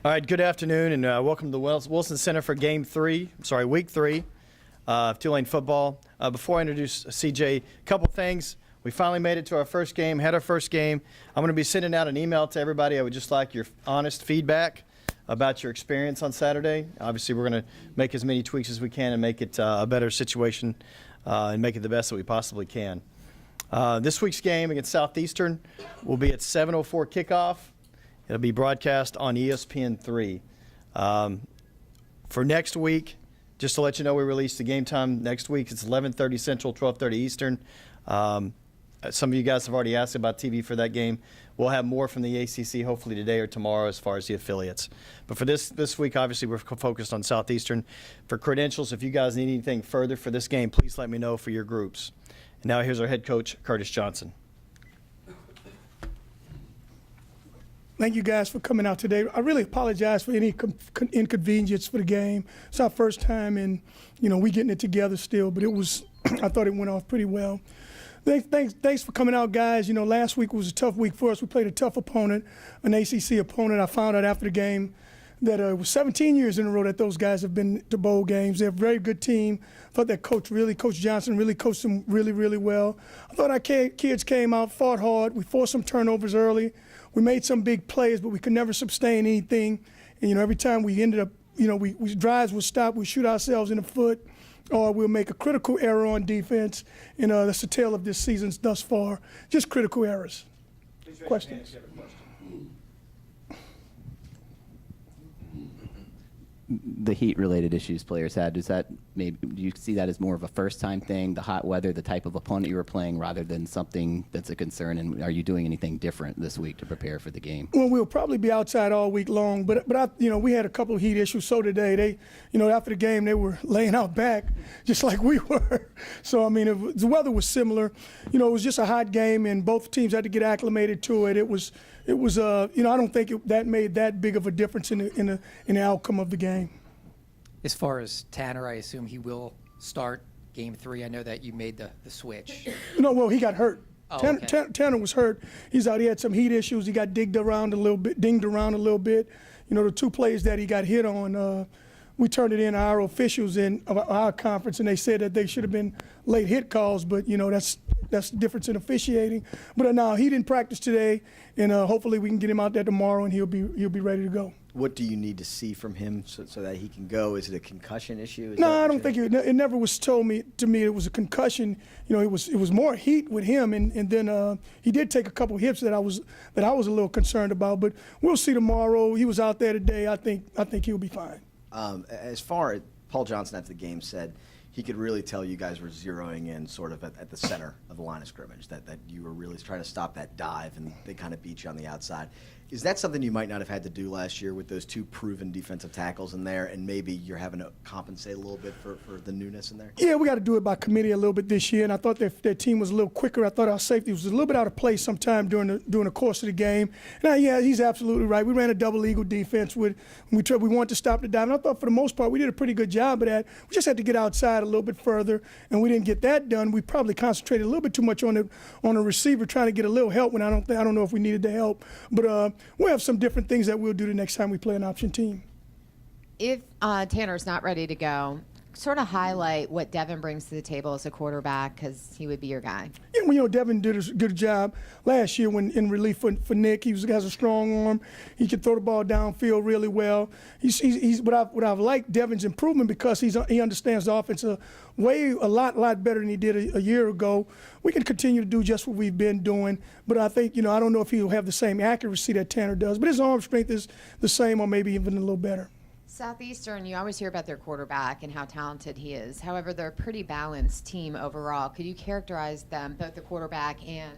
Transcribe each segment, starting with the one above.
All right, good afternoon, and welcome to the Wilson Center for Week 3 of Tulane football. Before I introduce CJ, a couple things. We finally made it to our first game, had our first game. I'm going to be sending out an email to everybody. I would just like your honest feedback about your experience on Saturday. Obviously, we're going to make as many tweaks as we can and make it a better situation and make it the best that we possibly can. This week's game against Southeastern will be at 7:04 kickoff. It'll be broadcast on ESPN3. For next week, just to let you know, we release the game time next week. It's 11:30 Central, 12:30 Eastern. Some of you guys have already asked about TV for that game. We'll have more from the ACC hopefully today or tomorrow as far as the affiliates. But for this week, obviously, we're focused on Southeastern. For credentials, if you guys need anything further for this game, please let me know for your groups. And now here's our head coach, Curtis Johnson. Thank you guys for coming out today. I really apologize for any inconvenience for the game. It's our first time, and we getting it together still. But it was, I thought it went off pretty well. Thanks for coming out, guys. Last week was a tough week for us. We played a tough opponent, an ACC opponent. I found out after the game that it was 17 years in a row that those guys have been to bowl games. They're a very good team. I thought that Coach Johnson really coached them really, really well. I thought our kids came out, fought hard. We forced some turnovers early. We made some big plays, but we could never sustain anything. And, every time we ended up, we drives would stop, we shoot ourselves in the foot, or we'll make a critical error on defense. And that's the tale of this season thus far. Just critical errors. Questions? The heat-related issues players had, do you see that as more of a first-time thing, the hot weather, the type of opponent you were playing, rather than something that's a concern? And are you doing anything different this week to prepare for the game? Well, we'll probably be outside all week long, but we had a couple of heat issues. So today, after the game, they were laying out back just like we were. So the weather was similar. It was just a hot game, and both teams had to get acclimated to it. It was. I don't think that made that big of a difference in the outcome of the game. As far as Tanner, I assume he will start Game 3. I know that you made the switch. No, well, he got hurt. Oh, Tanner was hurt. He's out. He had some heat issues. He got dinged around a little bit. The two plays that he got hit on, we turned it in to our officials in our conference, and they said that they should have been late hit calls. But that's the difference in officiating. But no, he didn't practice today, and hopefully we can get him out there tomorrow, and he'll be ready to go. What do you need to see from him so that he can go? Is it a concussion issue? No, I don't think it never was told to me it was a concussion. It was more heat with him, and then he did take a couple of hits that I was a little concerned about. But we'll see tomorrow. He was out there today. I think he'll be fine. As far as Paul Johnson after the game said, he could really tell you guys were zeroing in sort of at the center of the line of scrimmage, that you were really trying to stop that dive, and they kind of beat you on the outside. Is that something you might not have had to do last year with those two proven defensive tackles in there, and maybe you're having to compensate a little bit for the newness in there? Yeah, we got to do it by committee a little bit this year, and I thought their team was a little quicker. I thought our safety was a little bit out of place sometime during the course of the game. And yeah, he's absolutely right. We ran a double eagle defense. We wanted to stop the dive, and I thought for the most part we did a pretty good job of that. We just had to get outside a little bit further, and we didn't get that done. We probably concentrated a little bit too much on the receiver, trying to get a little help when I don't know if we needed the help. But we'll have some different things that we'll do the next time we play an option team. If Tanner's not ready to go, sort of highlight what Devin brings to the table as a quarterback, because he would be your guy. Yeah, well, Devin did a good job last year when in relief for Nick. He has a strong arm. He can throw the ball downfield really well. What I've liked Devin's improvement because he understands the offense a lot better than he did a year ago. We can continue to do just what we've been doing, but I think I don't know if he'll have the same accuracy that Tanner does, but his arm strength is the same or maybe even a little better. Southeastern, you always hear about their quarterback and how talented he is. However, they're a pretty balanced team overall. Could you characterize them, both the quarterback and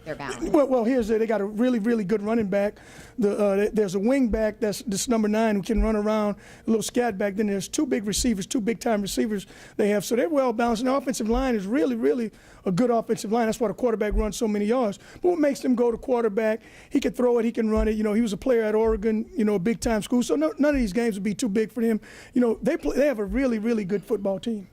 their balance? Well, they got a really, really good running back. There's a wing back that's number 9 who can run around, a little scat back. Then there's two big-time receivers they have. So they're well balanced. And the offensive line is really, really a good offensive line. That's why the quarterback runs so many yards. But what makes them go to quarterback, he can throw it, he can run it. He was a player at Oregon, a big-time school. So none of these games would be too big for him. They have a really, really good football team.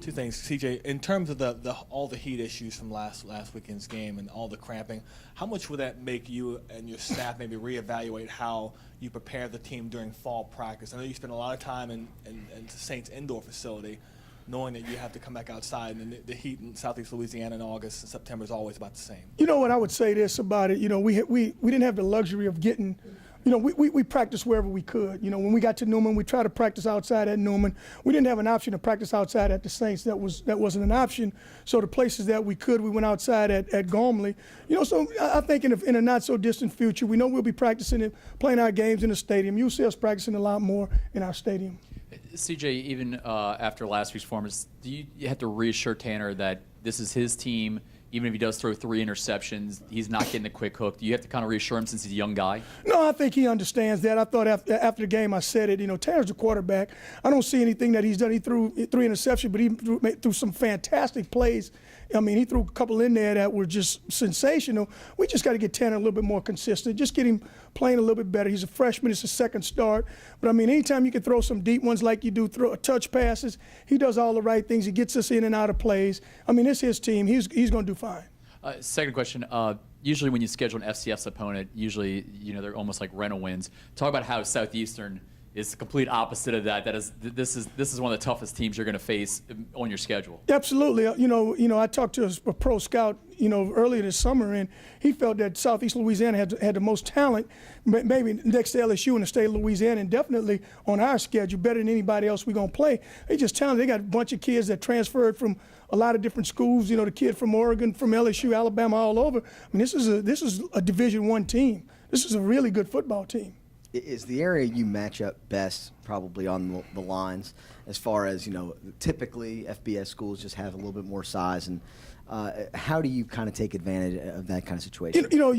Two things, CJ. In terms of all the heat issues from last weekend's game and all the cramping, how much would that make you and your staff maybe reevaluate how you prepare the team during fall practice? I know you spend a lot of time in the Saints indoor facility, knowing that you have to come back outside, and the heat in Southeast Louisiana in August and September is always about the same. You know what, I would say this about it. You know, we didn't have the luxury of getting. You know, we practiced wherever we could. You know, when we got to Newman, we tried to practice outside at Newman. We didn't have an option to practice outside at the Saints. That wasn't an option. So the places that we could, we went outside at Gormley. You know, so I think in a not so distant future, we know we'll be practicing and playing our games in the stadium. You'll see us practicing a lot more in our stadium. CJ, even after last week's performance, do you have to reassure Tanner that this is his team? Even if he does throw 3 interceptions, he's not getting the quick hook. Do you have to kind of reassure him since he's a young guy? No, I think he understands that. I thought after the game I said it. You know, Tanner's a quarterback. I don't see anything that he's done. He threw 3 interceptions, but he threw some fantastic plays. I mean, he threw a couple in there that were just sensational. We just got to get Tanner a little bit more consistent. Just get him playing a little bit better. He's a freshman. It's his second start. But, I mean, anytime you can throw some deep ones like you do, throw touch passes, he does all the right things. He gets us in and out of plays. I mean, it's his team. He's going to do fine. Second question. Usually when you schedule an FCS opponent, usually, you know, they're almost like rental wins. Talk about how Southeastern is the complete opposite of that. This is one of the toughest teams you're going to face on your schedule. Absolutely. You know, I talked to a pro scout, you know, earlier this summer, and he felt that Southeast Louisiana had the most talent, maybe next to LSU in the state of Louisiana, and definitely on our schedule, better than anybody else we're going to play. They just talented. They got a bunch of kids that transferred from a lot of different schools. You know, the kid from Oregon, from LSU, Alabama, all over. I mean, this is a Division I team. This is a really good football team. Is the area you match up best probably on the lines, as far as, you know, typically FBS schools just have a little bit more size, and how do you kind of take advantage of that kind of situation? You know,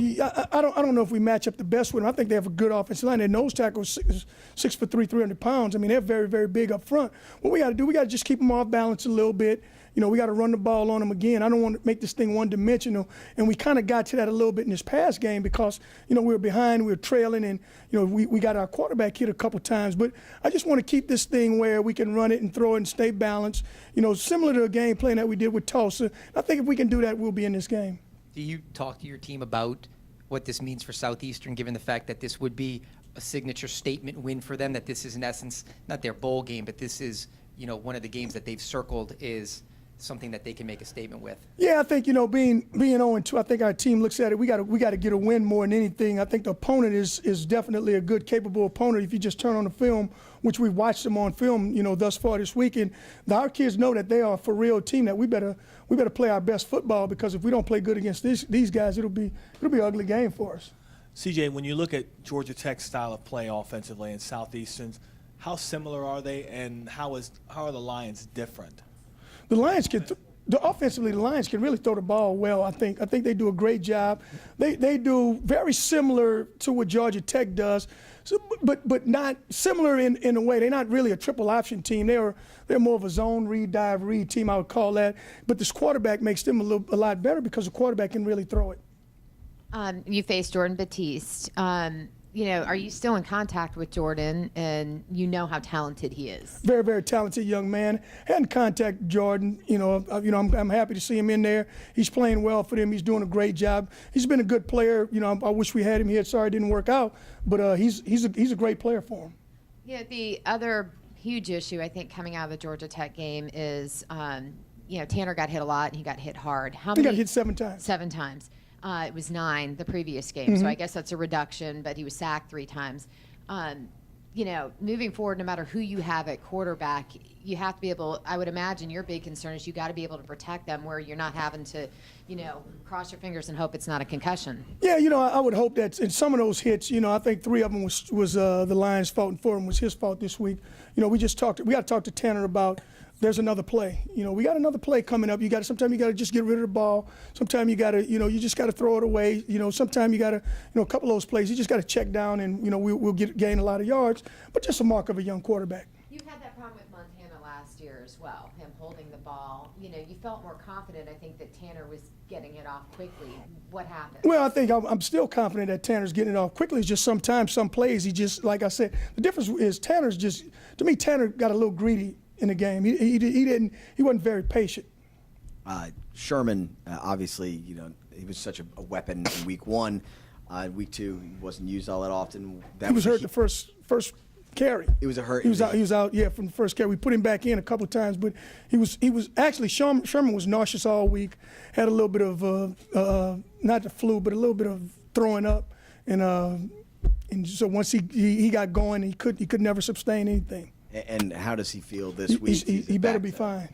I don't know if we match up the best with them. I think they have a good offensive line. Their nose tackle is 6'3", 300 pounds. I mean, they're very, very big up front. What we got to do, we got to just keep them off balance a little bit. You know, we got to run the ball on them again. I don't want to make this thing one-dimensional. And we kind of got to that a little bit in this past game because, you know, we were behind, we were trailing, and, you know, we got our quarterback hit a couple times. But I just want to keep this thing where we can run it and throw it and stay balanced, you know, similar to a game plan that we did with Tulsa. I think if we can do that, we'll be in this game. Do you talk to your team about what this means for Southeastern, given the fact that this would be a signature statement win for them, that this is in essence not their bowl game, but this is, you know, one of the games that they've circled is something that they can make a statement with? Yeah, I think, you know, being 0-2, I think our team looks at it. We got to get a win more than anything. I think the opponent is definitely a good, capable opponent. If you just turn on the film, which we've watched them on film, you know, thus far this weekend, our kids know that they are a for real team. That we better play our best football, because if we don't play good against these guys, it'll be an ugly game for us. CJ, when you look at Georgia Tech's style of play offensively and Southeastern's, how similar are they, and how are the Lions different? The Lions offensively, the Lions can really throw the ball well. I think they do a great job. They do very similar to what Georgia Tech does, so, but not similar in a way. They're not really a triple option team. They're more of a zone read, dive read team, I would call that. But this quarterback makes them a lot better, because the quarterback can really throw it. You faced Jordan Batiste. You know, are you still in contact with Jordan, and you know how talented he is? Very, very talented young man. Hadn't contacted Jordan. I'm happy to see him in there. He's playing well for them. He's doing a great job. He's been a good player. You know, I wish we had him here. Sorry it didn't work out, but he's a great player for him. Yeah, the other huge issue I think coming out of the Georgia Tech game is, you know, Tanner got hit a lot and he got hit hard. He got hit 7 times. 7 times. It was 9 the previous game, so I guess that's a reduction, but he was sacked 3 times. You know, moving forward, no matter who you have at quarterback, you have to be able, I would imagine your big concern is you got to be able to protect them where you're not having to, you know, cross your fingers and hope it's not a concussion. Yeah, you know, I would hope that in some of those hits, you know, I think 3 of them was the Lions' fault and 4 of them was his fault this week. You know, we got to talk to Tanner about, there's another play. You know, we got another play coming up. Sometimes you got to just get rid of the ball. Sometimes you got to, you know, you just got to throw it away. You know, sometimes you got to, you know, a couple of those plays, you just got to check down and, you know, we'll gain a lot of yards. But just a mark of a young quarterback. You had that problem with Montana last year as well, him holding the ball. You know, you felt more confident, I think, that Tanner was getting it off quickly. What happened? Well, I think I'm still confident that Tanner's getting it off quickly. It's just sometimes, some plays, he just, like I said, the difference is Tanner got a little greedy in the game. He wasn't very patient. Sherman, obviously, he was such a weapon in week 1. Week 2, he wasn't used all that often. He was hurt the first carry. It was a hurt. He was out, yeah, from the first carry. We put him back in a couple of times, but he was actually Sherman was nauseous all week. Had a little bit of not the flu, but a little bit of throwing up, and so once he got going, he could never sustain anything. And how does he feel this week? He better be fine.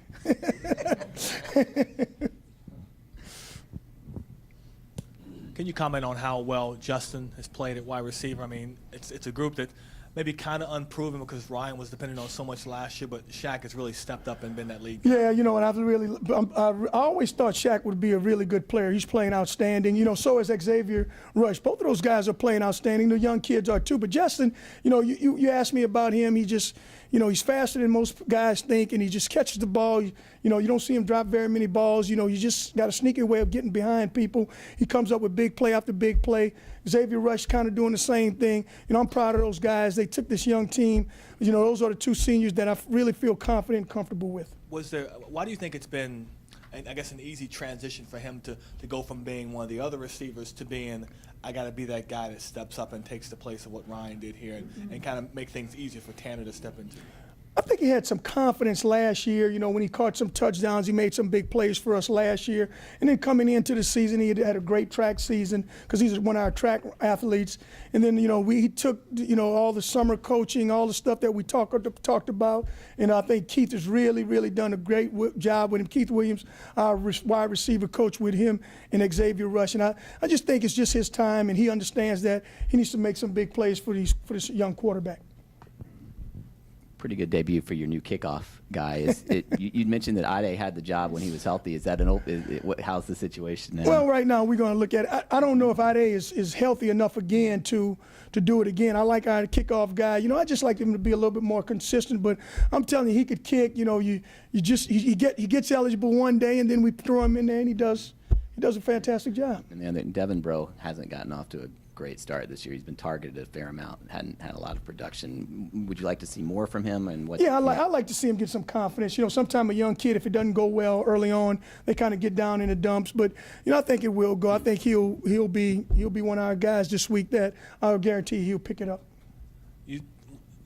Can you comment on how well Justin has played at wide receiver? I mean, it's a group that maybe kind of unproven because Ryan was dependent on so much last year, but Shaq has really stepped up and been that lead guy. Yeah, and I always thought Shaq would be a really good player. He's playing outstanding. So is Xavier Rush. Both of those guys are playing outstanding. The young kids are too. But Justin, you asked me about him. He just, he's faster than most guys think, and he just catches the ball. You don't see him drop very many balls. You just got a sneaky way of getting behind people. He comes up with big play after big play. Xavier Rush kind of doing the same thing. I'm proud of those guys. They took this young team. Those are the 2 seniors that I really feel confident and comfortable with. Why do you think it's been, I guess, an easy transition for him to go from being one of the other receivers to being, I got to be that guy that steps up and takes the place of what Ryan did here and kind of make things easier for Tanner to step into? I think he had some confidence last year, when he caught some touchdowns. He made some big plays for us last year. And then coming into the season, he had a great track season because he's one of our track athletes. And then, he took, all the summer coaching, all the stuff that we talked about. And I think Keith has really, really done a great job with him. Keith Williams, our wide receiver coach, with him and Xavier Rush. And I just think it's just his time, and he understands that he needs to make some big plays for this young quarterback. Pretty good debut for your new kickoff guy. You mentioned that Ade had the job when he was healthy. Is that how's the situation now? Well, right now we're going to look at it. I don't know if Ade is healthy enough again to do it again. I like our kickoff guy. I just like him to be a little bit more consistent. But I'm telling you, he could kick. He gets eligible one day, and then we throw him in there, and he does a fantastic job. And then Devin Bro hasn't gotten off to a great start this year. He's been targeted a fair amount, hadn't had a lot of production. Would you like to see more from him? I like to see him get some confidence. Sometimes a young kid, if it doesn't go well early on, they kind of get down in the dumps. But I think it will go. I think he'll be one of our guys this week that I'll guarantee he'll pick it up.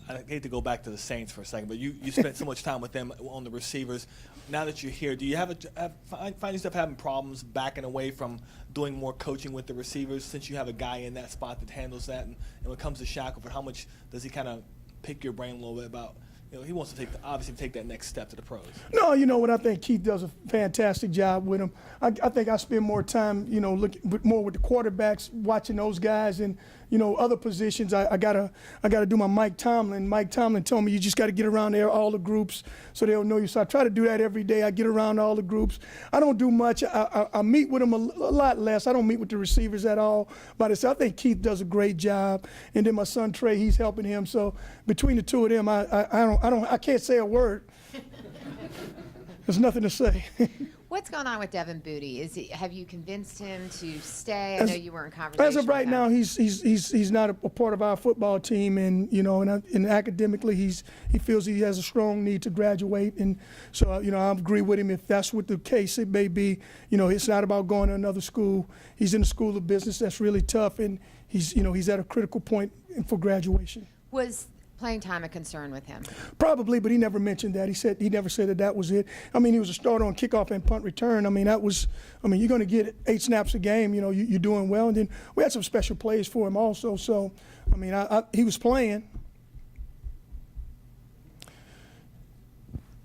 I hate to go back to the Saints for a second, but you spent so much time with them on the receivers. Now that you're here, do you find yourself having problems backing away from doing more coaching with the receivers since you have a guy in that spot that handles that? And when it comes to Shackelford, how much does he kind of pick your brain a little bit about? He wants to take that next step to the pros. No, what I think Keith does a fantastic job with him. I think I spend more time, looking more with the quarterbacks, watching those guys, and other positions. I gotta do my Mike Tomlin. Mike Tomlin told me you just got to get around there, all the groups, so they'll know you. So I try to do that every day. I get around all the groups. I don't do much. I meet with them a lot less. I don't meet with the receivers at all. But I think Keith does a great job. And then my son Trey, he's helping him. So between the two of them, I can't say a word. There's nothing to say. What's going on with Devin Booty? Have you convinced him to stay? I know you were in conversation. As of right with him. now, he's not a part of our football team, and and academically, he feels he has a strong need to graduate, and so I agree with him if that's what the case it may be. It's not about going to another school. He's in the school of business that's really tough, and he's at a critical point for graduation. Was playing time a concern with him? Probably, but he never mentioned that. He never said that was it. He was a starter on kickoff and punt return. You're going to get 8 snaps a game. You're doing well. And then we had some special plays for him also. So, he was playing.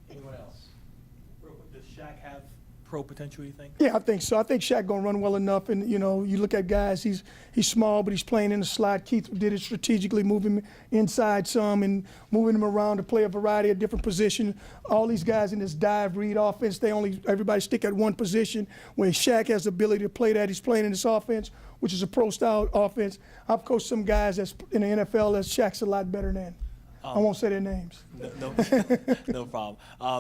Anyone else? Does Shaq have pro potential, you think? Yeah, I think so. I think Shaq gonna run well enough, and you look at guys. He's small, but he's playing in the slot. Keith did it strategically, moving him inside some and moving him around to play a variety of different positions. All these guys in this dive read offense, everybody stick at one position. When Shaq has the ability to play that, he's playing in this offense, which is a pro style offense. I've coached some guys that's in the NFL that Shaq's a lot better than. I won't say their names. No, no problem.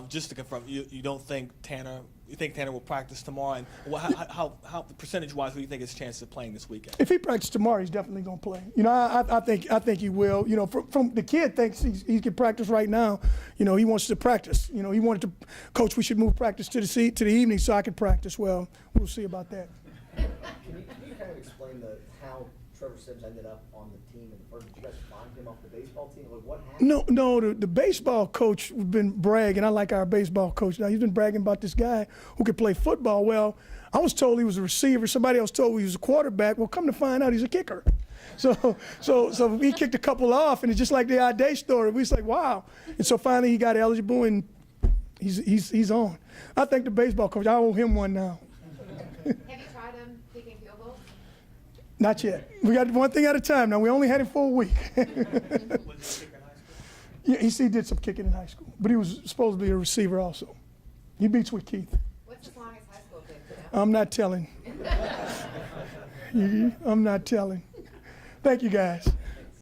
Just to confirm, you don't think Tanner? You think Tanner will practice tomorrow? And how percentage-wise, what do you think his chances of playing this weekend? If he practices tomorrow, he's definitely going to play. You know, I think he will. You know, from the kid thinks he can practice right now. You know, he wants to practice. You know, he wanted to, Coach, we should move practice to the evening so I can practice. Well, we'll see about that. Can you kind of explain how Trevor Sims ended up on the team? Or did you guys find him off the baseball team? Like, what happened? No, the baseball coach has been bragging. I like our baseball coach. Now, he's been bragging about this guy who could play football. Well, I was told he was a receiver. Somebody else told me he was a quarterback. Well, come to find out, he's a kicker. So he kicked a couple off, and it's just like the Ade story. We was like, wow. And so finally he got eligible, and he's on. I think the baseball coach, I owe him one now. Have you tried him kicking field goals? Not yet. We got one thing at a time. Now, we only had him for a week. Yeah, he did some kicking in high school, but he was supposed to be a receiver also. He beats with Keith. What's his longest high school kick? I'm not telling. I'm not telling. Thank you, guys.